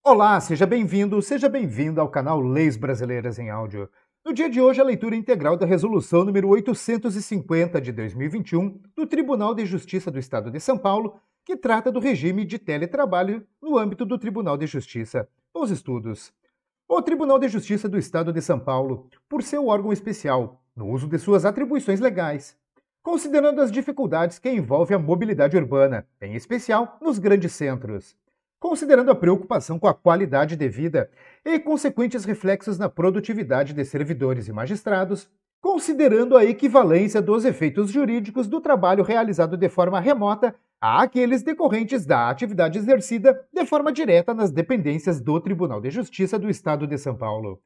Olá, seja bem-vindo, seja bem-vinda ao canal Leis Brasileiras em Áudio. No dia de hoje, a leitura integral da Resolução número 850 de 2021 do Tribunal de Justiça do Estado de São Paulo, que trata do regime de teletrabalho no âmbito do Tribunal de Justiça. Os estudos. O Tribunal de Justiça do Estado de São Paulo, por ser o órgão especial no uso de suas atribuições legais, considerando as dificuldades que envolvem a mobilidade urbana, em especial nos grandes centros, considerando a preocupação com a qualidade de vida e consequentes reflexos na produtividade de servidores e magistrados, considerando a equivalência dos efeitos jurídicos do trabalho realizado de forma remota àqueles decorrentes da atividade exercida de forma direta nas dependências do Tribunal de Justiça do Estado de São Paulo,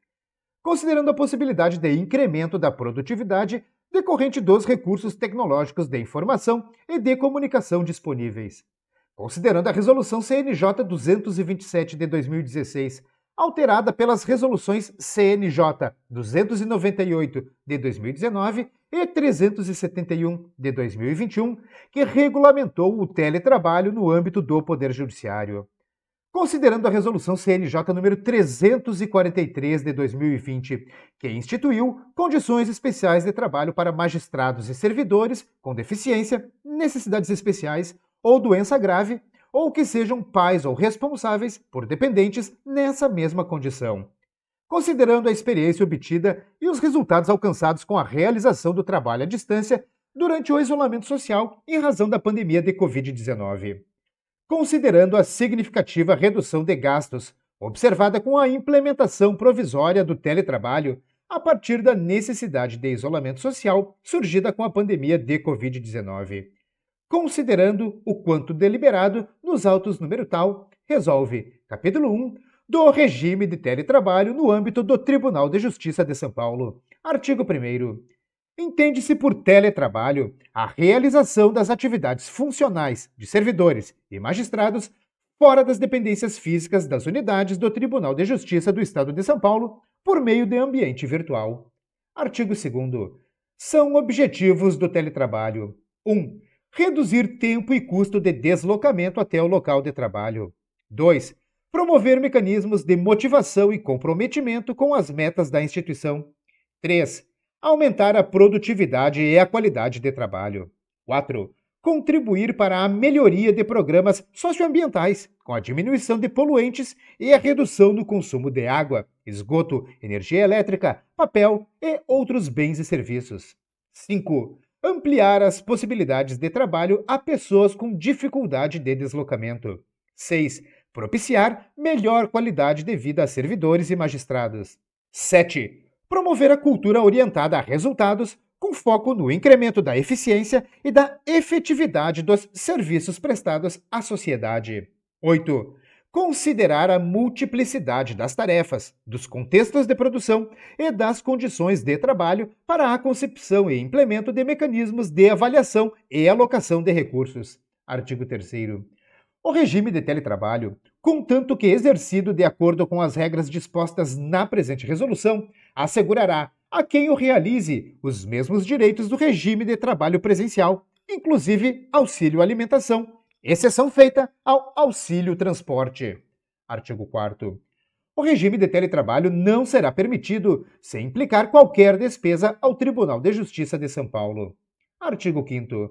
considerando a possibilidade de incremento da produtividade decorrente dos recursos tecnológicos de informação e de comunicação disponíveis, considerando a Resolução CNJ 227 de 2016, alterada pelas Resoluções CNJ 298 de 2019 e 371 de 2021, que regulamentou o teletrabalho no âmbito do Poder Judiciário. Considerando a Resolução CNJ número 343 de 2020, que instituiu condições especiais de trabalho para magistrados e servidores com deficiência, necessidades especiais ou doença grave, ou que sejam pais ou responsáveis por dependentes nessa mesma condição. Considerando a experiência obtida e os resultados alcançados com a realização do trabalho à distância durante o isolamento social em razão da pandemia de Covid-19. Considerando a significativa redução de gastos observada com a implementação provisória do teletrabalho a partir da necessidade de isolamento social surgida com a pandemia de Covid-19. Considerando o quanto deliberado nos autos número tal, resolve capítulo 1 do regime de teletrabalho no âmbito do Tribunal de Justiça de São Paulo. Artigo 1º. Entende-se por teletrabalho a realização das atividades funcionais de servidores e magistrados fora das dependências físicas das unidades do Tribunal de Justiça do Estado de São Paulo por meio de ambiente virtual. Artigo 2º. São objetivos do teletrabalho: 1. Reduzir tempo e custo de deslocamento até o local de trabalho. 2. Promover mecanismos de motivação e comprometimento com as metas da instituição. 3. Aumentar a produtividade e a qualidade de trabalho. 4. Contribuir para a melhoria de programas socioambientais, com a diminuição de poluentes e a redução no consumo de água, esgoto, energia elétrica, papel e outros bens e serviços. 5. Ampliar as possibilidades de trabalho a pessoas com dificuldade de deslocamento. 6. Propiciar melhor qualidade de vida a servidores e magistrados. 7. Promover a cultura orientada a resultados, com foco no incremento da eficiência e da efetividade dos serviços prestados à sociedade. 8. Considerar a multiplicidade das tarefas, dos contextos de produção e das condições de trabalho para a concepção e implemento de mecanismos de avaliação e alocação de recursos. Artigo 3º. O regime de teletrabalho, contanto que exercido de acordo com as regras dispostas na presente resolução, assegurará a quem o realize os mesmos direitos do regime de trabalho presencial, inclusive auxílio alimentação, exceção feita ao auxílio transporte. Artigo 4º. O regime de teletrabalho não será permitido sem implicar qualquer despesa ao Tribunal de Justiça de São Paulo. Artigo 5º.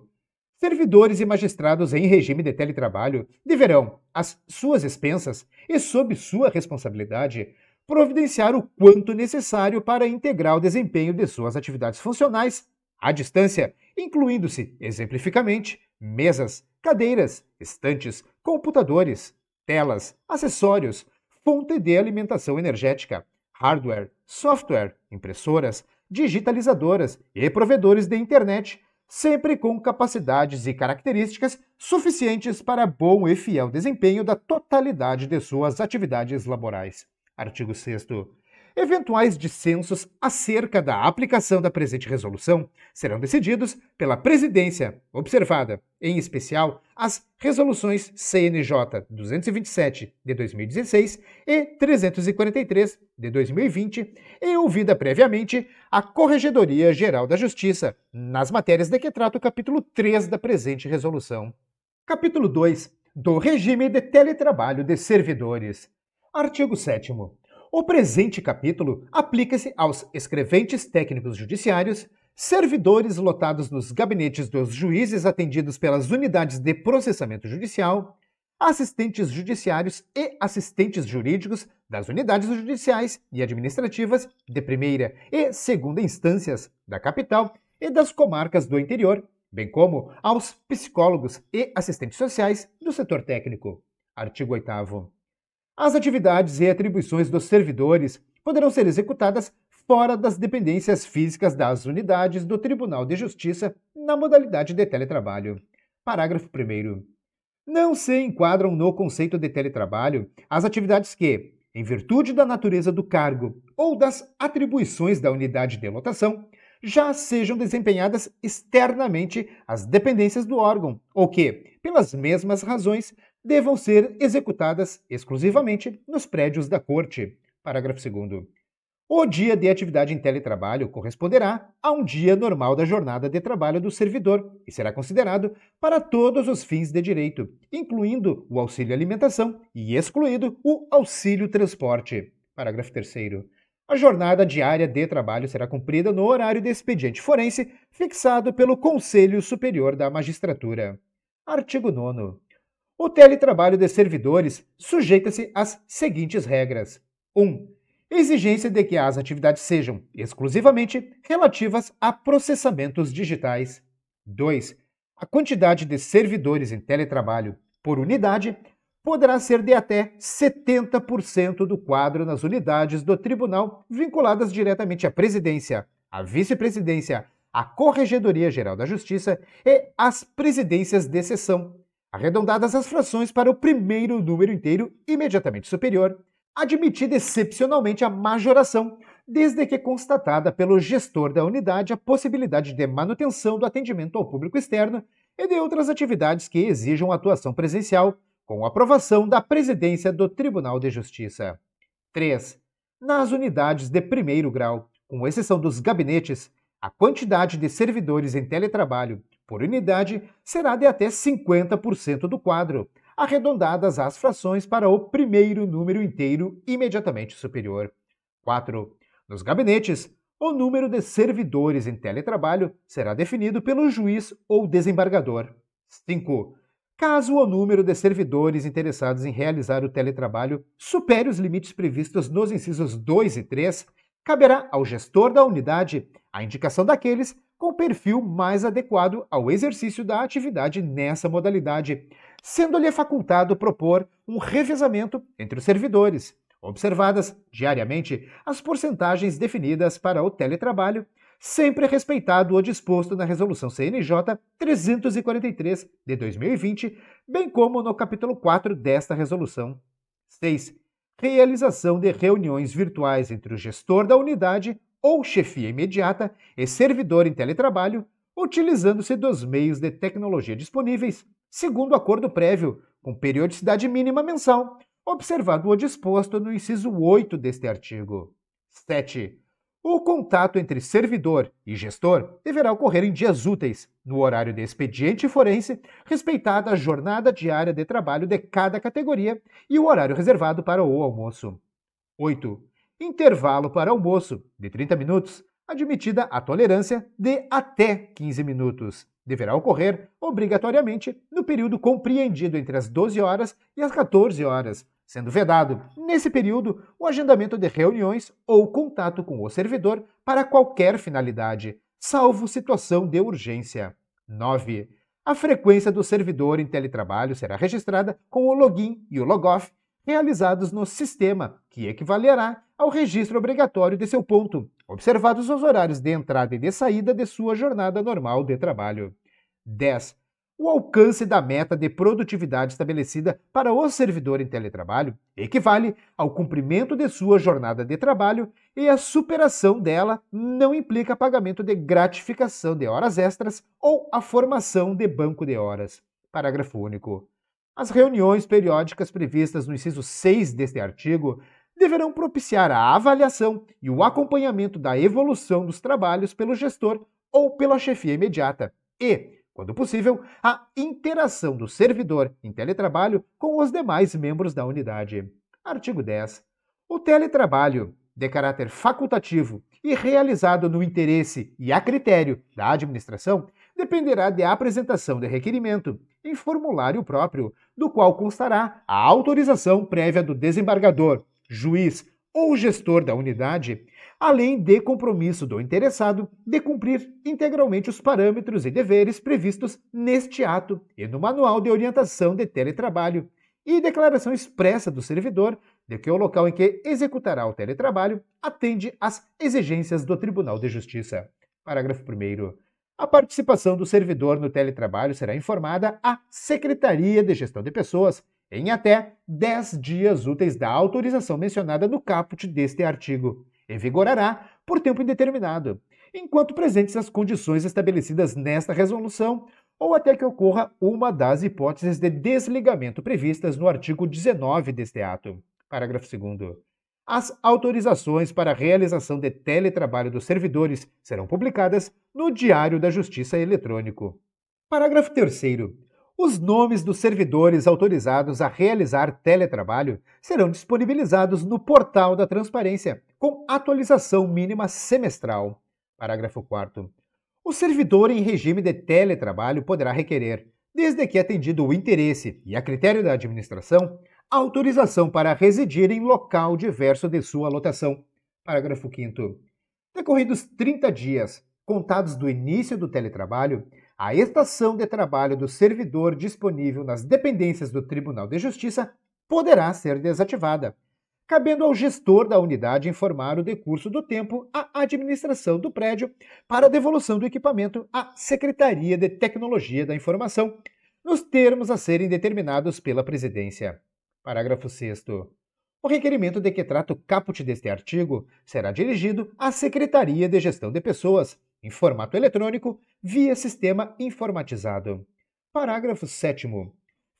Servidores e magistrados em regime de teletrabalho deverão, às suas expensas e sob sua responsabilidade, providenciar o quanto necessário para integrar o desempenho de suas atividades funcionais à distância, incluindo-se, exemplificamente, mesas, cadeiras, estantes, computadores, telas, acessórios, fonte de alimentação energética, hardware, software, impressoras, digitalizadoras e provedores de internet, sempre com capacidades e características suficientes para bom e fiel desempenho da totalidade de suas atividades laborais. Artigo 6º. Eventuais dissensos acerca da aplicação da presente resolução serão decididos pela Presidência, observada, em especial, as resoluções CNJ 227 de 2016 e 343 de 2020 e ouvida previamente a Corregedoria Geral da Justiça, nas matérias de que trata o capítulo 3 da presente resolução. Capítulo 2 do regime de teletrabalho de servidores. Artigo 7º. O presente capítulo aplica-se aos escreventes técnicos judiciários, servidores lotados nos gabinetes dos juízes atendidos pelas unidades de processamento judicial, assistentes judiciários e assistentes jurídicos das unidades judiciais e administrativas de primeira e segunda instâncias da capital e das comarcas do interior, bem como aos psicólogos e assistentes sociais do setor técnico. Artigo 8º. As atividades e atribuições dos servidores poderão ser executadas fora das dependências físicas das unidades do Tribunal de Justiça na modalidade de teletrabalho. Parágrafo 1º. Não se enquadram no conceito de teletrabalho as atividades que, em virtude da natureza do cargo ou das atribuições da unidade de lotação, já sejam desempenhadas externamente às dependências do órgão ou que, pelas mesmas razões, devam ser executadas exclusivamente nos prédios da Corte. Parágrafo 2º. O dia de atividade em teletrabalho corresponderá a um dia normal da jornada de trabalho do servidor e será considerado para todos os fins de direito, incluindo o auxílio alimentação e excluído o auxílio transporte. Parágrafo 3º. A jornada diária de trabalho será cumprida no horário de expediente forense fixado pelo Conselho Superior da Magistratura. Artigo 9º. O teletrabalho de servidores sujeita-se às seguintes regras. 1. Exigência de que as atividades sejam exclusivamente relativas a processamentos digitais. 2. A quantidade de servidores em teletrabalho por unidade poderá ser de até 70% do quadro nas unidades do tribunal vinculadas diretamente à presidência, à vice-presidência, à Corregedoria Geral da Justiça e às presidências de seção, arredondadas as frações para o primeiro número inteiro imediatamente superior, admitida excepcionalmente a majoração, desde que constatada pelo gestor da unidade a possibilidade de manutenção do atendimento ao público externo e de outras atividades que exijam atuação presencial, com aprovação da presidência do Tribunal de Justiça. 3. Nas unidades de primeiro grau, com exceção dos gabinetes, a quantidade de servidores em teletrabalho por unidade será de até 50% do quadro, arredondadas as frações para o primeiro número inteiro imediatamente superior. 4. Nos gabinetes, o número de servidores em teletrabalho será definido pelo juiz ou desembargador. 5. Caso o número de servidores interessados em realizar o teletrabalho supere os limites previstos nos incisos 2 e 3, caberá ao gestor da unidade a indicação daqueles com perfil mais adequado ao exercício da atividade nessa modalidade, sendo-lhe facultado propor um revezamento entre os servidores, observadas diariamente as porcentagens definidas para o teletrabalho, sempre respeitado o disposto na Resolução CNJ 343 de 2020, bem como no capítulo 4 desta resolução. 6. Realização de reuniões virtuais entre o gestor da unidade ou chefia imediata e servidor em teletrabalho, utilizando-se dos meios de tecnologia disponíveis, segundo acordo prévio, com periodicidade mínima mensal, observado o disposto no inciso 8 deste artigo. 7. O contato entre servidor e gestor deverá ocorrer em dias úteis, no horário de expediente forense, respeitada a jornada diária de trabalho de cada categoria e o horário reservado para o almoço. 8. Intervalo para almoço, de 30 minutos, admitida a tolerância de até 15 minutos. Deverá ocorrer, obrigatoriamente, no período compreendido entre as 12 horas e as 14 horas, sendo vedado, nesse período, o agendamento de reuniões ou contato com o servidor para qualquer finalidade, salvo situação de urgência. 9. A frequência do servidor em teletrabalho será registrada com o login e o logoff realizados no sistema, que equivalerá ao registro obrigatório de seu ponto, observados os horários de entrada e de saída de sua jornada normal de trabalho. 10. O alcance da meta de produtividade estabelecida para o servidor em teletrabalho equivale ao cumprimento de sua jornada de trabalho e a superação dela não implica pagamento de gratificação de horas extras ou a formação de banco de horas. Parágrafo único. As reuniões periódicas previstas no inciso 6 deste artigo deverão propiciar a avaliação e o acompanhamento da evolução dos trabalhos pelo gestor ou pela chefia imediata e, quando possível, a interação do servidor em teletrabalho com os demais membros da unidade. Artigo 10. O teletrabalho, de caráter facultativo e realizado no interesse e a critério da administração, dependerá da apresentação de requerimento em formulário próprio, do qual constará a autorização prévia do desembargador, juiz ou gestor da unidade, além de compromisso do interessado de cumprir integralmente os parâmetros e deveres previstos neste ato e no Manual de Orientação de Teletrabalho, e declaração expressa do servidor de que o local em que executará o teletrabalho atende às exigências do Tribunal de Justiça. Parágrafo 1º. A participação do servidor no teletrabalho será informada à Secretaria de Gestão de Pessoas em até 10 dias úteis da autorização mencionada no caput deste artigo, e vigorará por tempo indeterminado, enquanto presentes as condições estabelecidas nesta resolução ou até que ocorra uma das hipóteses de desligamento previstas no artigo 19 deste ato. Parágrafo 2º. As autorizações para a realização de teletrabalho dos servidores serão publicadas no Diário da Justiça eletrônico. Parágrafo 3º. Os nomes dos servidores autorizados a realizar teletrabalho serão disponibilizados no Portal da Transparência, com atualização mínima semestral. Parágrafo 4º. O servidor em regime de teletrabalho poderá requerer, desde que atendido o interesse e a critério da administração, autorização para residir em local diverso de sua lotação. Parágrafo 5º. Decorridos 30 dias, contados do início do teletrabalho, a estação de trabalho do servidor disponível nas dependências do Tribunal de Justiça poderá ser desativada, cabendo ao gestor da unidade informar o decurso do tempo à administração do prédio para a devolução do equipamento à Secretaria de Tecnologia da Informação, nos termos a serem determinados pela Presidência. Parágrafo 6º. O requerimento de que trata o caput deste artigo será dirigido à Secretaria de Gestão de Pessoas, em formato eletrônico, via sistema informatizado. Parágrafo 7º.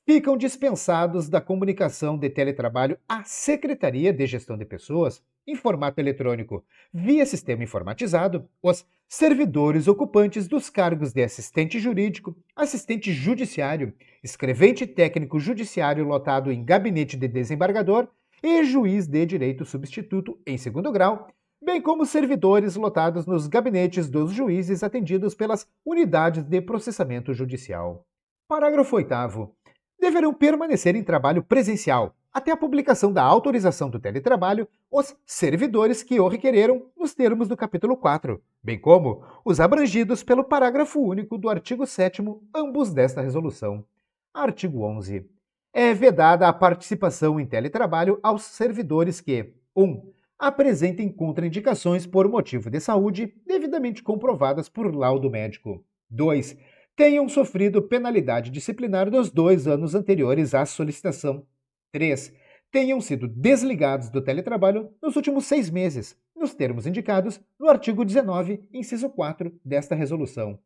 Ficam dispensados da comunicação de teletrabalho à Secretaria de Gestão de Pessoas, em formato eletrônico, via sistema informatizado, os servidores ocupantes dos cargos de assistente jurídico, assistente judiciário, escrevente técnico judiciário lotado em gabinete de desembargador e juiz de direito substituto em segundo grau, bem como servidores lotados nos gabinetes dos juízes atendidos pelas unidades de processamento judicial. Parágrafo 8º. Deverão permanecer em trabalho presencial, até a publicação da autorização do teletrabalho, os servidores que o requereram nos termos do capítulo 4, bem como os abrangidos pelo parágrafo único do artigo 7º, ambos desta resolução. Artigo 11. É vedada a participação em teletrabalho aos servidores que 1. Apresentem contraindicações por motivo de saúde devidamente comprovadas por laudo médico. 2. Tenham sofrido penalidade disciplinar nos 2 anos anteriores à solicitação. 3. Tenham sido desligados do teletrabalho nos últimos 6 meses, nos termos indicados no artigo 19, inciso 4 desta resolução.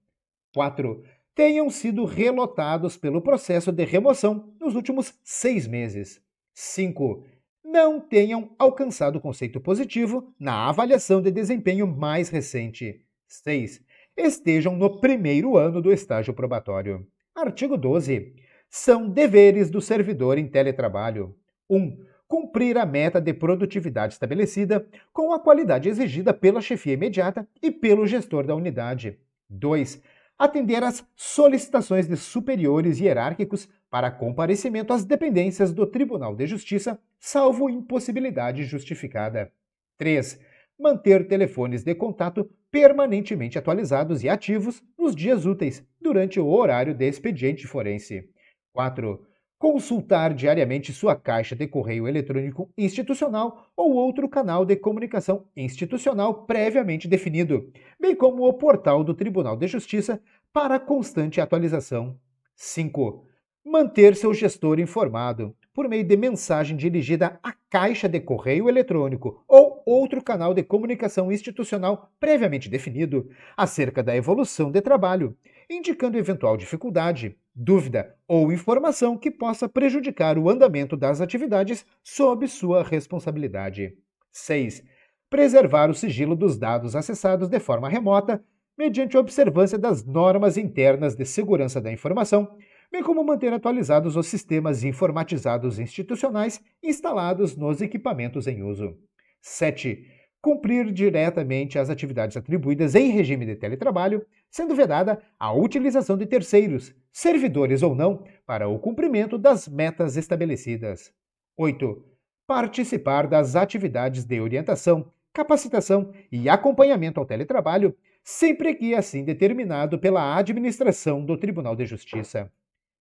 4. Tenham sido relotados pelo processo de remoção nos últimos 6 meses. 5. Não tenham alcançado conceito positivo na avaliação de desempenho mais recente. 6. Estejam no primeiro ano do estágio probatório. Artigo 12. São deveres do servidor em teletrabalho. 1. Cumprir a meta de produtividade estabelecida com a qualidade exigida pela chefia imediata e pelo gestor da unidade. 2. Atender às solicitações de superiores hierárquicos para comparecimento às dependências do Tribunal de Justiça, salvo impossibilidade justificada. 3. Manter telefones de contato permanentemente atualizados e ativos nos dias úteis, durante o horário de expediente forense. 4. Consultar diariamente sua caixa de correio eletrônico institucional ou outro canal de comunicação institucional previamente definido, bem como o portal do Tribunal de Justiça para constante atualização. 5. Manter seu gestor informado, por meio de mensagem dirigida à caixa de correio eletrônico ou outro canal de comunicação institucional previamente definido, acerca da evolução de trabalho, indicando eventual dificuldade, dúvida ou informação que possa prejudicar o andamento das atividades sob sua responsabilidade. 6. Preservar o sigilo dos dados acessados de forma remota, mediante observância das normas internas de segurança da informação, bem como manter atualizados os sistemas informatizados institucionais instalados nos equipamentos em uso. 7. Cumprir diretamente as atividades atribuídas em regime de teletrabalho, sendo vedada a utilização de terceiros, servidores ou não, para o cumprimento das metas estabelecidas. 8. Participar das atividades de orientação, capacitação e acompanhamento ao teletrabalho, sempre que assim determinado pela administração do Tribunal de Justiça.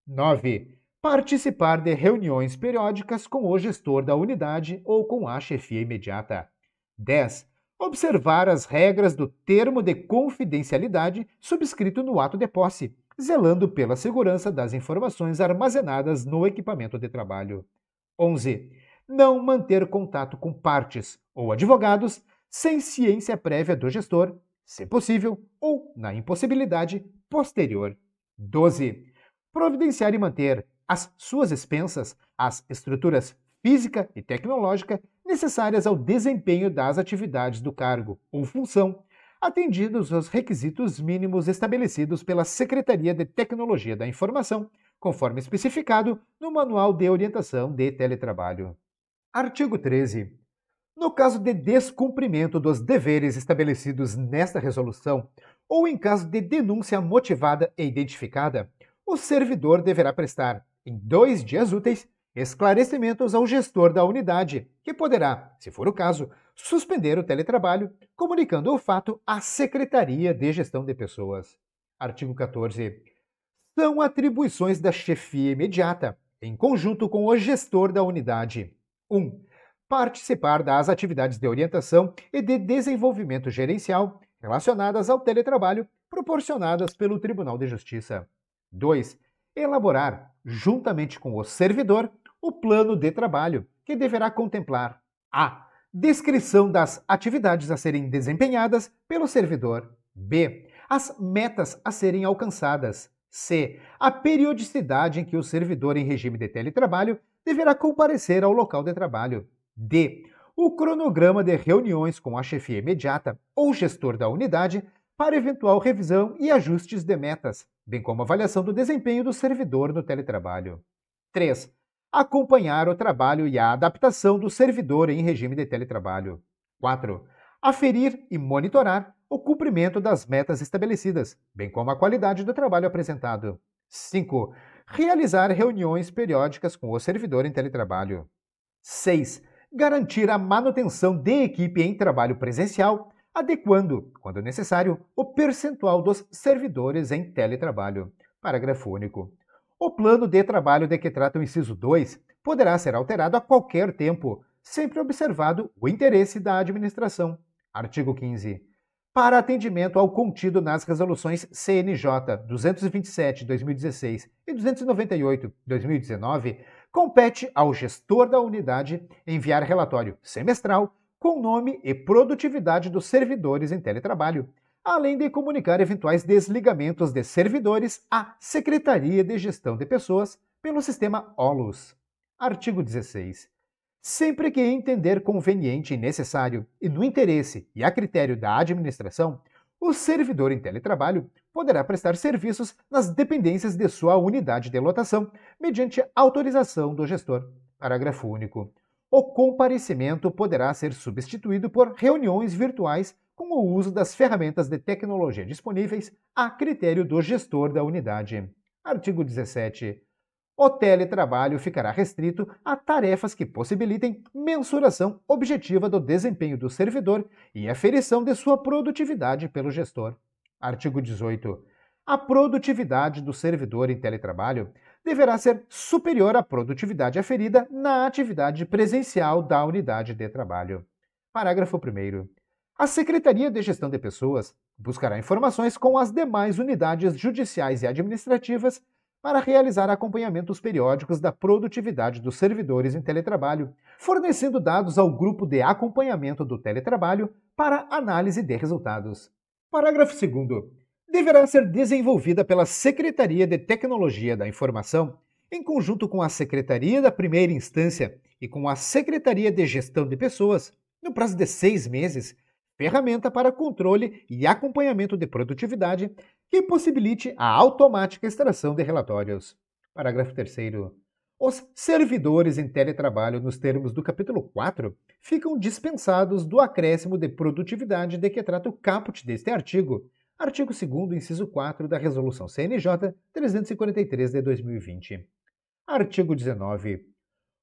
9. Participar de reuniões periódicas com o gestor da unidade ou com a chefia imediata. 10. Observar as regras do termo de confidencialidade subscrito no ato de posse, zelando pela segurança das informações armazenadas no equipamento de trabalho. 11. Não manter contato com partes ou advogados sem ciência prévia do gestor, se possível, ou, na impossibilidade, posterior. 12. Providenciar e manter, às suas expensas, as estruturas física e tecnológica necessárias ao desempenho das atividades do cargo ou função, atendidos os requisitos mínimos estabelecidos pela Secretaria de Tecnologia da Informação, conforme especificado no Manual de Orientação de Teletrabalho. Artigo 13. No caso de descumprimento dos deveres estabelecidos nesta resolução, ou em caso de denúncia motivada e identificada, o servidor deverá prestar, em 2 dias úteis, esclarecimentos ao gestor da unidade, que poderá, se for o caso, suspender o teletrabalho, comunicando o fato à Secretaria de Gestão de Pessoas. Artigo 14. São atribuições da chefia imediata, em conjunto com o gestor da unidade. 1. Participar das atividades de orientação e de desenvolvimento gerencial relacionadas ao teletrabalho proporcionadas pelo Tribunal de Justiça. 2. Elaborar, juntamente com o servidor, o plano de trabalho, que deverá contemplar a. Descrição das atividades a serem desempenhadas pelo servidor. B. As metas a serem alcançadas. C. A periodicidade em que o servidor em regime de teletrabalho deverá comparecer ao local de trabalho. D. O cronograma de reuniões com a chefia imediata ou gestor da unidade para eventual revisão e ajustes de metas, bem como avaliação do desempenho do servidor no teletrabalho. 3. Acompanhar o trabalho e a adaptação do servidor em regime de teletrabalho. 4. Aferir e monitorar o cumprimento das metas estabelecidas, bem como a qualidade do trabalho apresentado. 5. Realizar reuniões periódicas com o servidor em teletrabalho. 6. Garantir a manutenção de equipe em trabalho presencial, adequando, quando necessário, o percentual dos servidores em teletrabalho. Parágrafo único. O plano de trabalho de que trata o inciso 2 poderá ser alterado a qualquer tempo, sempre observado o interesse da administração. Artigo 15. Para atendimento ao contido nas resoluções CNJ 227/2016 e 298/2019, compete ao gestor da unidade enviar relatório semestral com nome e produtividade dos servidores em teletrabalho, além de comunicar eventuais desligamentos de servidores à Secretaria de Gestão de Pessoas pelo sistema OLUS. Artigo 16. Sempre que entender conveniente e necessário, e no interesse e a critério da administração, o servidor em teletrabalho poderá prestar serviços nas dependências de sua unidade de lotação, mediante autorização do gestor. Parágrafo único. O comparecimento poderá ser substituído por reuniões virtuais com o uso das ferramentas de tecnologia disponíveis a critério do gestor da unidade. Artigo 17. O teletrabalho ficará restrito a tarefas que possibilitem mensuração objetiva do desempenho do servidor e aferição de sua produtividade pelo gestor. Artigo 18. A produtividade do servidor em teletrabalho deverá ser superior à produtividade aferida na atividade presencial da unidade de trabalho. Parágrafo 1º. A Secretaria de Gestão de Pessoas buscará informações com as demais unidades judiciais e administrativas para realizar acompanhamentos periódicos da produtividade dos servidores em teletrabalho, fornecendo dados ao grupo de acompanhamento do teletrabalho para análise de resultados. Parágrafo 2º. Deverá ser desenvolvida pela Secretaria de Tecnologia da Informação, em conjunto com a Secretaria da Primeira Instância e com a Secretaria de Gestão de Pessoas, no prazo de 6 meses, ferramenta para controle e acompanhamento de produtividade que possibilite a automática extração de relatórios. Parágrafo 3º. Os servidores em teletrabalho nos termos do capítulo 4 ficam dispensados do acréscimo de produtividade de que trata o caput deste artigo, artigo 2º, inciso 4 da Resolução CNJ 343 de 2020. Artigo 19.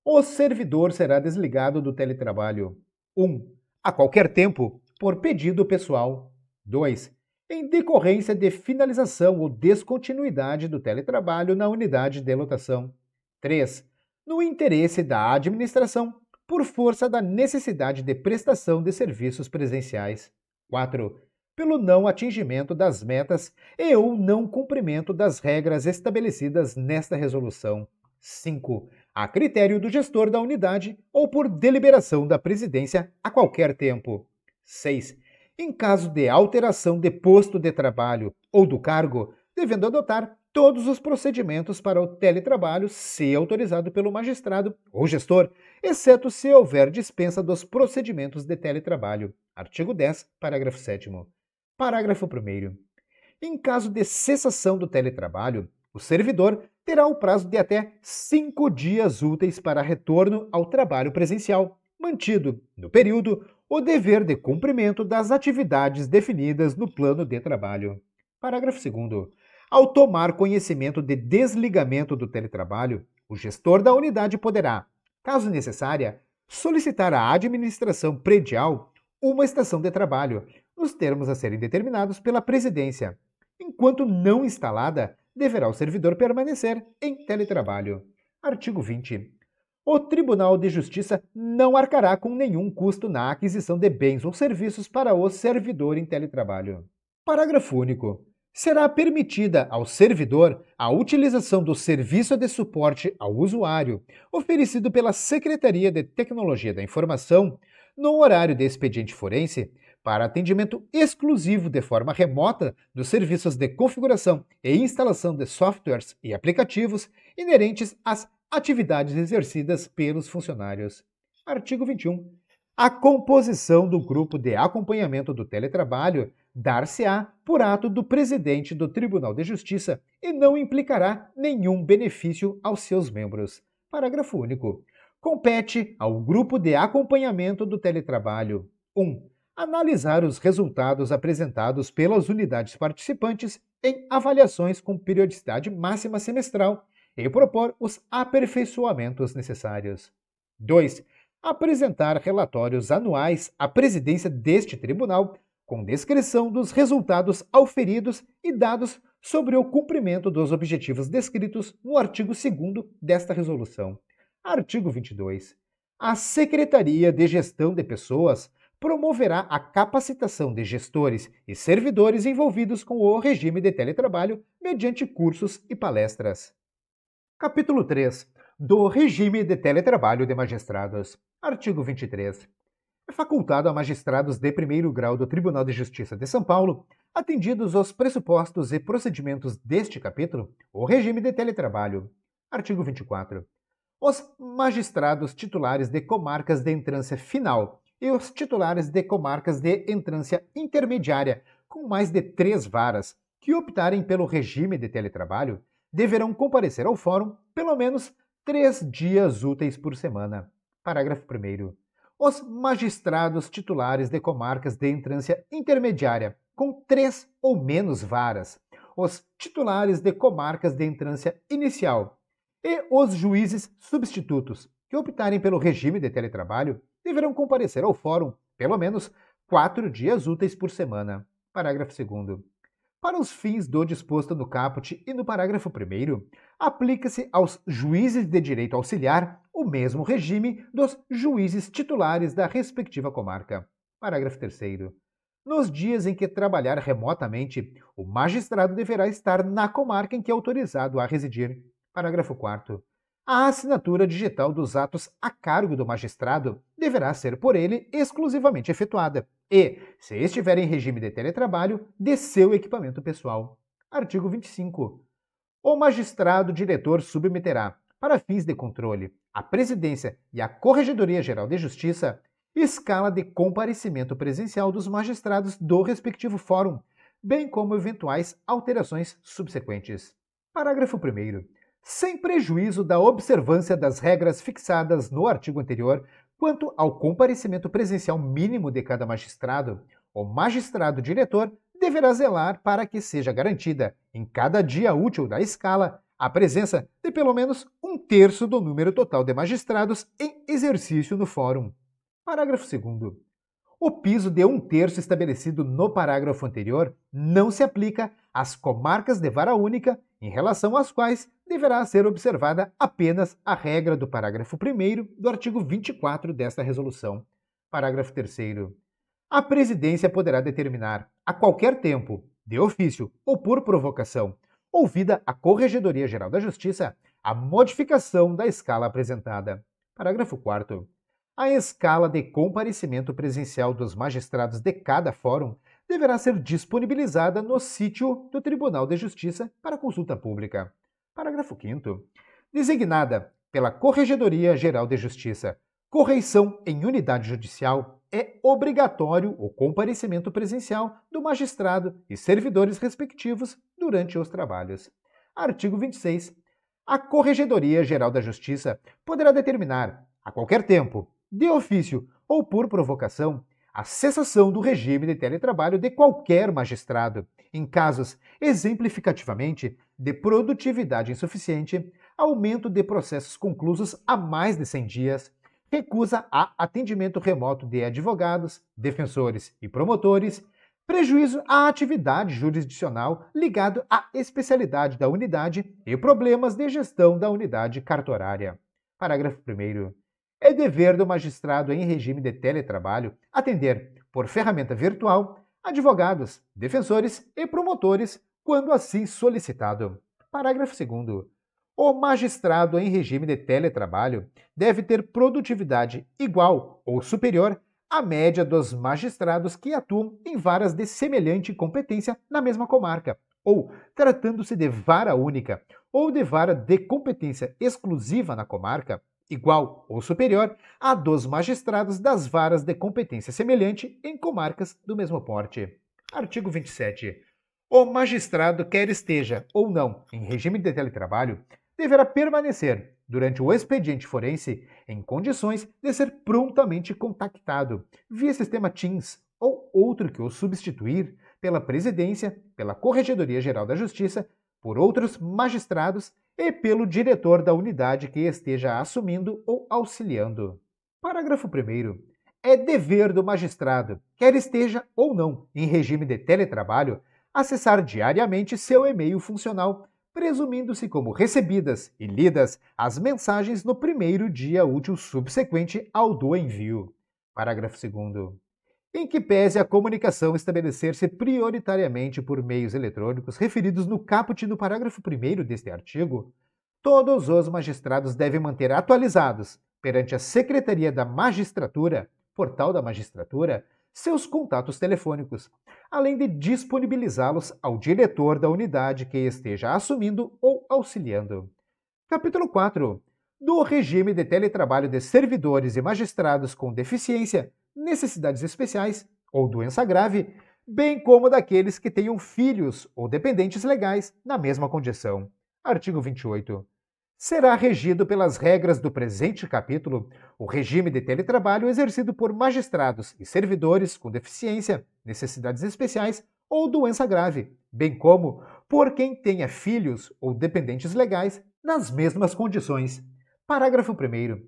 O servidor será desligado do teletrabalho 1. A qualquer tempo, por pedido pessoal. 2. Em decorrência de finalização ou descontinuidade do teletrabalho na unidade de lotação. 3. No interesse da administração, por força da necessidade de prestação de serviços presenciais. 4. Pelo não atingimento das metas e ou não cumprimento das regras estabelecidas nesta resolução. 5. A critério do gestor da unidade ou por deliberação da presidência a qualquer tempo. 6. Em caso de alteração de posto de trabalho ou do cargo, devendo adotar todos os procedimentos para o teletrabalho, se autorizado pelo magistrado ou gestor, exceto se houver dispensa dos procedimentos de teletrabalho. Artigo 10, parágrafo 7º. Parágrafo 1º. Em caso de cessação do teletrabalho, o servidor terá o prazo de até 5 dias úteis para retorno ao trabalho presencial, mantido, no período, o dever de cumprimento das atividades definidas no plano de trabalho. Parágrafo 2º. Ao tomar conhecimento de desligamento do teletrabalho, o gestor da unidade poderá, caso necessária, solicitar à administração predial uma estação de trabalho, nos termos a serem determinados pela presidência. Enquanto não instalada, deverá o servidor permanecer em teletrabalho. Artigo 20. O Tribunal de Justiça não arcará com nenhum custo na aquisição de bens ou serviços para o servidor em teletrabalho. Parágrafo único. Será permitida ao servidor a utilização do serviço de suporte ao usuário, oferecido pela Secretaria de Tecnologia da Informação, no horário de expediente forense, para atendimento exclusivo de forma remota dos serviços de configuração e instalação de softwares e aplicativos inerentes às atividades exercidas pelos funcionários. Artigo 21. A composição do grupo de acompanhamento do teletrabalho dar-se-á por ato do presidente do Tribunal de Justiça e não implicará nenhum benefício aos seus membros. Parágrafo único. Compete ao grupo de acompanhamento do teletrabalho 1. Analisar os resultados apresentados pelas unidades participantes em avaliações com periodicidade máxima semestral e propor os aperfeiçoamentos necessários. 2. Apresentar relatórios anuais à presidência deste tribunal com descrição dos resultados auferidos e dados sobre o cumprimento dos objetivos descritos no artigo 2º desta resolução. Artigo 22. A Secretaria de Gestão de Pessoas promoverá a capacitação de gestores e servidores envolvidos com o regime de teletrabalho mediante cursos e palestras. Capítulo 3. Do regime de teletrabalho de magistrados. Artigo 23. É facultado a magistrados de primeiro grau do Tribunal de Justiça de São Paulo, atendidos os pressupostos e procedimentos deste capítulo, o regime de teletrabalho. Artigo 24. Os magistrados titulares de comarcas de entrância final e os titulares de comarcas de entrância intermediária com mais de 3 varas que optarem pelo regime de teletrabalho deverão comparecer ao fórum pelo menos 3 dias úteis por semana. Parágrafo 1º. Os magistrados titulares de comarcas de entrância intermediária com 3 ou menos varas, os titulares de comarcas de entrância inicial e os juízes substitutos que optarem pelo regime de teletrabalho deverão comparecer ao fórum pelo menos 4 dias úteis por semana. Parágrafo 2º. Para os fins do disposto no caput e no parágrafo 1º, aplica-se aos juízes de direito auxiliar o mesmo regime dos juízes titulares da respectiva comarca. Parágrafo 3º. Nos dias em que trabalhar remotamente, o magistrado deverá estar na comarca em que é autorizado a residir. Parágrafo 4º. A assinatura digital dos atos a cargo do magistrado deverá ser por ele exclusivamente efetuada e, se estiver em regime de teletrabalho, de seu equipamento pessoal. Artigo 25. O magistrado diretor submeterá, para fins de controle, à Presidência e à Corregedoria-Geral de Justiça escala de comparecimento presencial dos magistrados do respectivo fórum, bem como eventuais alterações subsequentes. Parágrafo 1º. sem prejuízo da observância das regras fixadas no artigo anterior quanto ao comparecimento presencial mínimo de cada magistrado, o magistrado diretor deverá zelar para que seja garantida, em cada dia útil da escala, a presença de pelo menos 1/3 do número total de magistrados em exercício no fórum. Parágrafo 2º. O piso de 1/3 estabelecido no parágrafo anterior não se aplica às comarcas de vara única, em relação às quais deverá ser observada apenas a regra do parágrafo 1º do artigo 24 desta resolução. Parágrafo 3º. A presidência poderá determinar, a qualquer tempo, de ofício ou por provocação, ouvida a Corregedoria Geral da Justiça, a modificação da escala apresentada. Parágrafo 4º. A escala de comparecimento presencial dos magistrados de cada fórum deverá ser disponibilizada no sítio do Tribunal de Justiça para consulta pública. Parágrafo 5º. Designada pela Corregedoria Geral de Justiça, correição em unidade judicial, é obrigatório o comparecimento presencial do magistrado e servidores respectivos durante os trabalhos. Artigo 26. A Corregedoria Geral da Justiça poderá determinar, a qualquer tempo, de ofício ou por provocação, a cessação do regime de teletrabalho de qualquer magistrado, em casos, exemplificativamente, de produtividade insuficiente, aumento de processos conclusos há mais de 100 dias, recusa a atendimento remoto de advogados, defensores e promotores, prejuízo à atividade jurisdicional ligado à especialidade da unidade e problemas de gestão da unidade cartorária. Parágrafo 1º. É dever do magistrado em regime de teletrabalho atender, por ferramenta virtual, advogados, defensores e promotores, quando assim solicitado. Parágrafo 2º. O magistrado em regime de teletrabalho deve ter produtividade igual ou superior à média dos magistrados que atuam em varas de semelhante competência na mesma comarca, ou, tratando-se de vara única ou de vara de competência exclusiva na comarca, igual ou superior à dos magistrados das varas de competência semelhante em comarcas do mesmo porte. Artigo 27. O magistrado, quer esteja ou não em regime de teletrabalho, deverá permanecer, durante o expediente forense, em condições de ser prontamente contactado, via sistema Teams ou outro que o substituir, pela Presidência, pela Corregedoria Geral da Justiça, por outros magistrados e pelo diretor da unidade que esteja assumindo ou auxiliando. Parágrafo 1º. É dever do magistrado, quer esteja ou não em regime de teletrabalho, acessar diariamente seu e-mail funcional, presumindo-se como recebidas e lidas as mensagens no primeiro dia útil subsequente ao do envio. Parágrafo 2º. Em que pese a comunicação estabelecer-se prioritariamente por meios eletrônicos referidos no caput do parágrafo 1º deste artigo, todos os magistrados devem manter atualizados, perante a Secretaria da Magistratura, Portal da Magistratura, seus contatos telefônicos, além de disponibilizá-los ao diretor da unidade que esteja assumindo ou auxiliando. Capítulo 4. Do regime de teletrabalho de servidores e magistrados com deficiência, necessidades especiais ou doença grave, bem como daqueles que tenham filhos ou dependentes legais na mesma condição. Artigo 28. Será regido pelas regras do presente capítulo o regime de teletrabalho exercido por magistrados e servidores com deficiência, necessidades especiais ou doença grave, bem como por quem tenha filhos ou dependentes legais nas mesmas condições. Parágrafo 1º.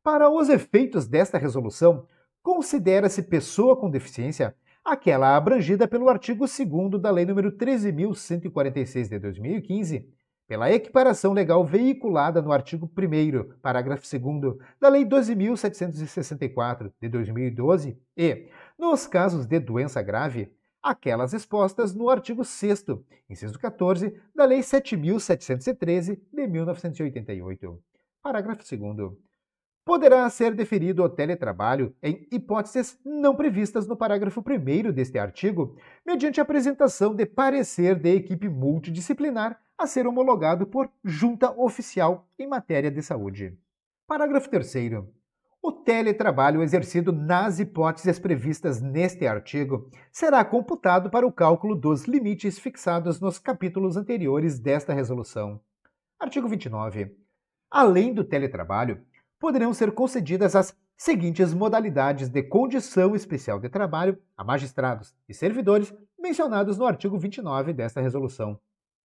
Para os efeitos desta resolução, considera-se pessoa com deficiência aquela abrangida pelo artigo 2º da Lei nº 13.146 de 2015, pela equiparação legal veiculada no artigo 1º, parágrafo 2º, da Lei 12.764 de 2012 e, nos casos de doença grave, aquelas expostas no artigo 6º, inciso 14, da Lei 7.713 de 1988. Parágrafo 2º. Poderá ser deferido o teletrabalho em hipóteses não previstas no parágrafo 1º deste artigo, mediante apresentação de parecer de equipe multidisciplinar a ser homologado por junta oficial em matéria de saúde. Parágrafo 3º. O teletrabalho exercido nas hipóteses previstas neste artigo será computado para o cálculo dos limites fixados nos capítulos anteriores desta resolução. Artigo 29. Além do teletrabalho, poderão ser concedidas as seguintes modalidades de condição especial de trabalho a magistrados e servidores mencionados no artigo 29 desta resolução.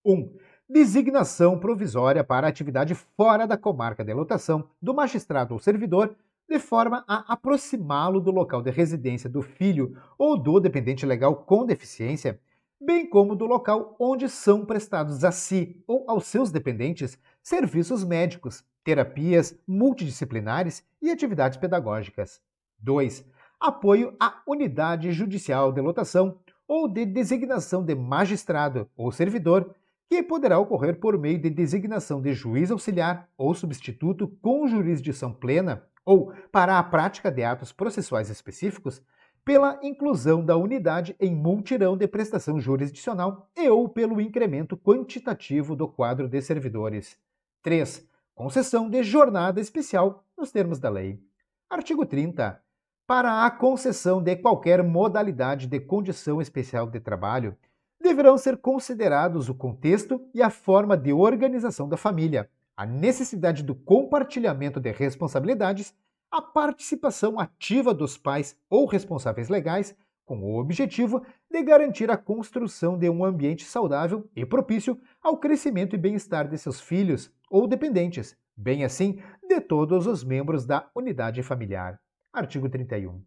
1. Designação provisória para atividade fora da comarca de lotação do magistrado ou servidor, de forma a aproximá-lo do local de residência do filho ou do dependente legal com deficiência, bem como do local onde são prestados a si ou aos seus dependentes serviços médicos, terapias multidisciplinares e atividades pedagógicas. 2. Apoio à unidade judicial de lotação ou de designação de magistrado ou servidor, que poderá ocorrer por meio de designação de juiz auxiliar ou substituto com jurisdição plena ou, para a prática de atos processuais específicos, pela inclusão da unidade em multirão de prestação jurisdicional e ou pelo incremento quantitativo do quadro de servidores. 3. Concessão de jornada especial nos termos da lei. Artigo 30. Para a concessão de qualquer modalidade de condição especial de trabalho, deverão ser considerados o contexto e a forma de organização da família, a necessidade do compartilhamento de responsabilidades, a participação ativa dos pais ou responsáveis legais, com o objetivo de garantir a construção de um ambiente saudável e propício ao crescimento e bem-estar de seus filhos ou dependentes, bem assim de todos os membros da unidade familiar. Artigo 31.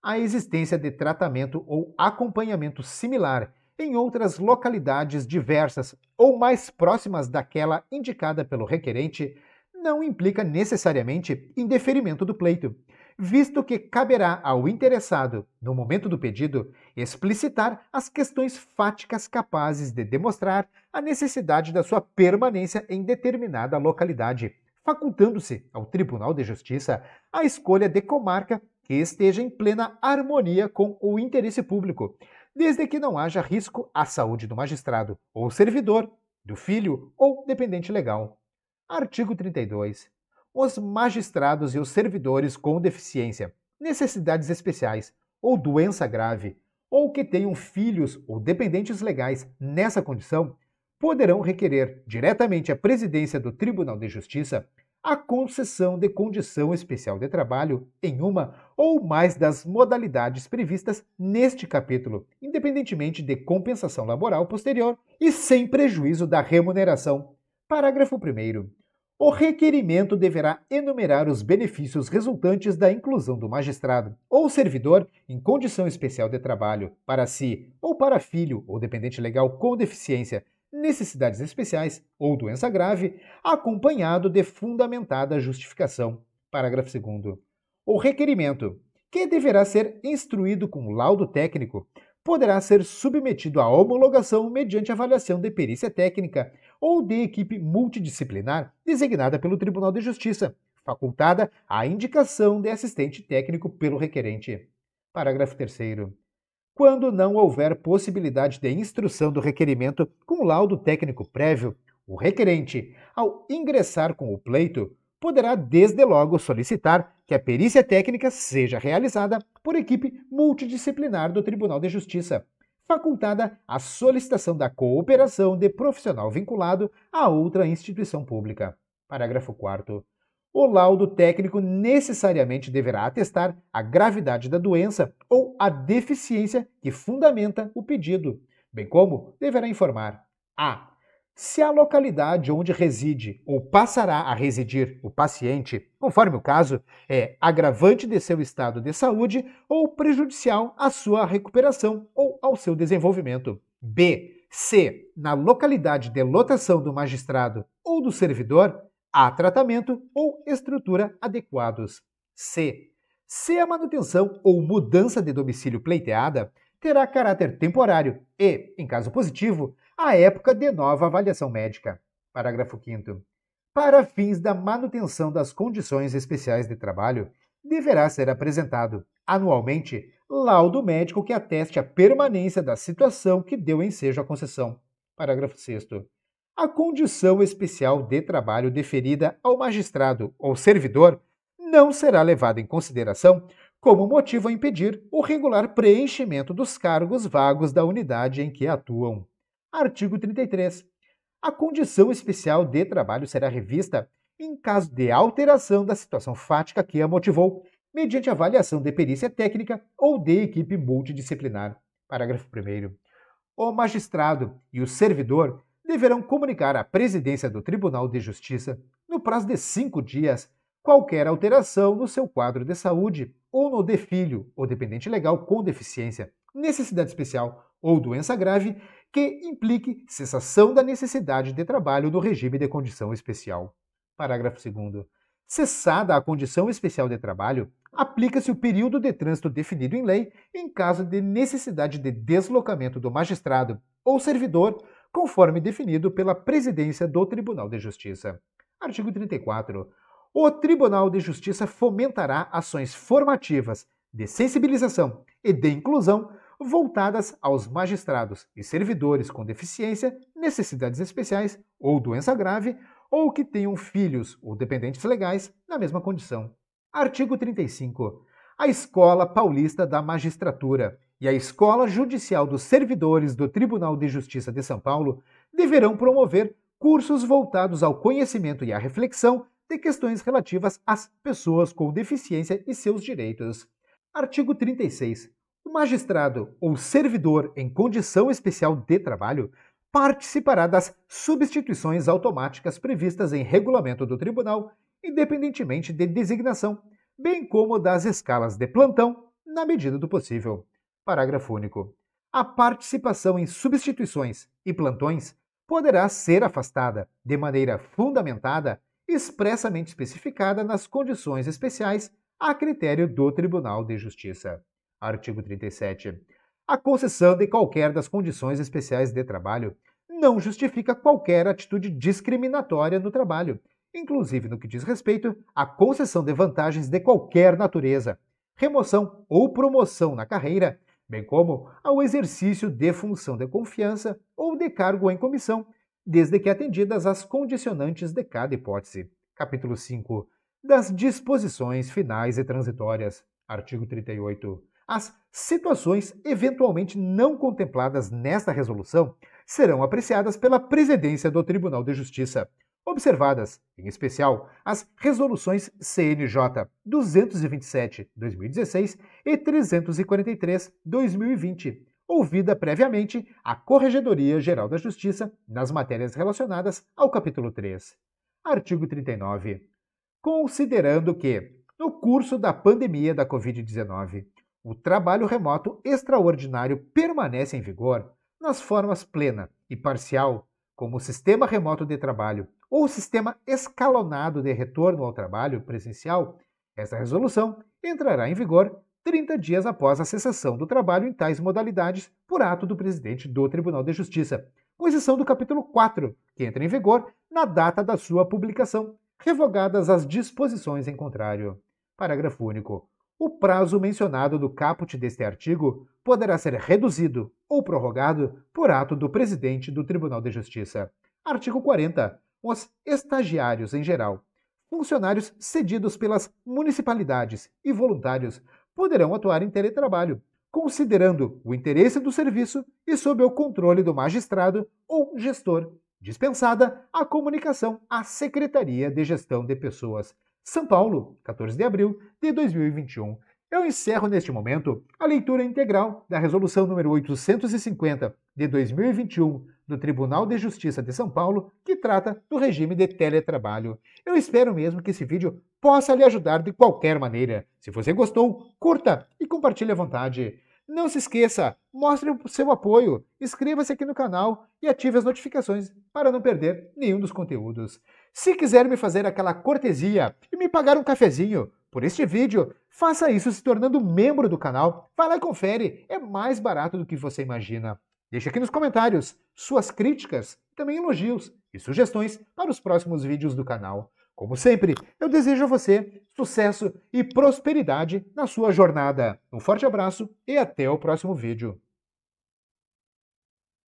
A existência de tratamento ou acompanhamento similar em outras localidades diversas ou mais próximas daquela indicada pelo requerente não implica necessariamente indeferimento do pleito, visto que caberá ao interessado, no momento do pedido, explicitar as questões fáticas capazes de demonstrar a necessidade da sua permanência em determinada localidade, facultando-se ao Tribunal de Justiça a escolha de comarca que esteja em plena harmonia com o interesse público, desde que não haja risco à saúde do magistrado ou servidor, do filho ou dependente legal. Artigo 32. Os magistrados e os servidores com deficiência, necessidades especiais ou doença grave, ou que tenham filhos ou dependentes legais nessa condição, poderão requerer diretamente à presidência do Tribunal de Justiça a concessão de condição especial de trabalho em uma ou mais das modalidades previstas neste capítulo, independentemente de compensação laboral posterior e sem prejuízo da remuneração. Parágrafo 1º. O requerimento deverá enumerar os benefícios resultantes da inclusão do magistrado ou servidor em condição especial de trabalho para si ou para filho ou dependente legal com deficiência, necessidades especiais ou doença grave, acompanhado de fundamentada justificação. Parágrafo 2º. O requerimento, que deverá ser instruído com laudo técnico, poderá ser submetido à homologação mediante avaliação de perícia técnica ou de equipe multidisciplinar designada pelo Tribunal de Justiça, facultada a indicação de assistente técnico pelo requerente. Parágrafo 3º. Quando não houver possibilidade de instrução do requerimento com laudo técnico prévio, o requerente, ao ingressar com o pleito, poderá desde logo solicitar que a perícia técnica seja realizada por equipe multidisciplinar do Tribunal de Justiça, facultada a solicitação da cooperação de profissional vinculado a outra instituição pública. Parágrafo 4º. O laudo técnico necessariamente deverá atestar a gravidade da doença ou a deficiência que fundamenta o pedido, bem como deverá informar a. Se a localidade onde reside ou passará a residir o paciente, conforme o caso, é agravante de seu estado de saúde ou prejudicial à sua recuperação ou ao seu desenvolvimento. B. Se, na localidade de lotação do magistrado ou do servidor, há tratamento ou estrutura adequados. C. Se a manutenção ou mudança de domicílio pleiteada terá caráter temporário e, em caso positivo, a época de nova avaliação médica. Parágrafo 5º. Para fins da manutenção das condições especiais de trabalho, deverá ser apresentado, anualmente, laudo médico que ateste a permanência da situação que deu ensejo à concessão. Parágrafo 6º. A condição especial de trabalho deferida ao magistrado ou servidor não será levada em consideração como motivo a impedir o regular preenchimento dos cargos vagos da unidade em que atuam. Artigo 33. A condição especial de trabalho será revista em caso de alteração da situação fática que a motivou, mediante avaliação de perícia técnica ou de equipe multidisciplinar. Parágrafo 1º. O magistrado e o servidor deverão comunicar à presidência do Tribunal de Justiça, no prazo de 5 dias, qualquer alteração no seu quadro de saúde ou no de filho ou dependente legal com deficiência, necessidade especial ou doença grave que implique cessação da necessidade de trabalho no regime de condição especial. Parágrafo 2º. Cessada a condição especial de trabalho, aplica-se o período de trânsito definido em lei em caso de necessidade de deslocamento do magistrado ou servidor, conforme definido pela presidência do Tribunal de Justiça. Artigo 34. O Tribunal de Justiça fomentará ações formativas, de sensibilização e de inclusão voltadas aos magistrados e servidores com deficiência, necessidades especiais ou doença grave, ou que tenham filhos ou dependentes legais na mesma condição. Artigo 35. A Escola Paulista da Magistratura e a Escola Judicial dos Servidores do Tribunal de Justiça de São Paulo deverão promover cursos voltados ao conhecimento e à reflexão de questões relativas às pessoas com deficiência e seus direitos. Artigo 36. O magistrado ou servidor em condição especial de trabalho participará das substituições automáticas previstas em regulamento do tribunal, independentemente de designação, bem como das escalas de plantão, na medida do possível. Parágrafo único. A participação em substituições e plantões poderá ser afastada de maneira fundamentada, expressamente especificada nas condições especiais a critério do Tribunal de Justiça. Artigo 37. A concessão de qualquer das condições especiais de trabalho não justifica qualquer atitude discriminatória no trabalho, inclusive no que diz respeito à concessão de vantagens de qualquer natureza, remoção ou promoção na carreira, bem como ao exercício de função de confiança ou de cargo em comissão, desde que atendidas as condicionantes de cada hipótese. Capítulo 5. Das disposições finais e transitórias. Artigo 38. As situações eventualmente não contempladas nesta resolução serão apreciadas pela presidência do Tribunal de Justiça, observadas, em especial, as resoluções CNJ 227/2016 e 343/2020, ouvida previamente a Corregedoria Geral da Justiça nas matérias relacionadas ao capítulo 3. Artigo 39. Considerando que, no curso da pandemia da Covid-19, o trabalho remoto extraordinário permanece em vigor nas formas plena e parcial, como o sistema remoto de trabalho ou o sistema escalonado de retorno ao trabalho presencial. Esta resolução entrará em vigor 30 dias após a cessação do trabalho em tais modalidades por ato do presidente do Tribunal de Justiça, com exceção do capítulo 4, que entra em vigor na data da sua publicação, revogadas as disposições em contrário. Parágrafo único. O prazo mencionado no caput deste artigo poderá ser reduzido ou prorrogado por ato do presidente do Tribunal de Justiça. Artigo 40. Os estagiários, em geral, funcionários cedidos pelas municipalidades e voluntários poderão atuar em teletrabalho, considerando o interesse do serviço e sob o controle do magistrado ou gestor, dispensada a comunicação à Secretaria de Gestão de Pessoas. São Paulo, 14 de abril de 2021. Eu encerro neste momento a leitura integral da Resolução número 850 de 2021 do Tribunal de Justiça de São Paulo, que trata do regime de teletrabalho. Eu espero mesmo que esse vídeo possa lhe ajudar de qualquer maneira. Se você gostou, curta e compartilhe à vontade. Não se esqueça, mostre o seu apoio, inscreva-se aqui no canal e ative as notificações para não perder nenhum dos conteúdos. Se quiser me fazer aquela cortesia e me pagar um cafezinho por este vídeo, faça isso se tornando membro do canal. Vai lá e confere, é mais barato do que você imagina. Deixe aqui nos comentários suas críticas, também elogios e sugestões para os próximos vídeos do canal. Como sempre, eu desejo a você sucesso e prosperidade na sua jornada. Um forte abraço e até o próximo vídeo.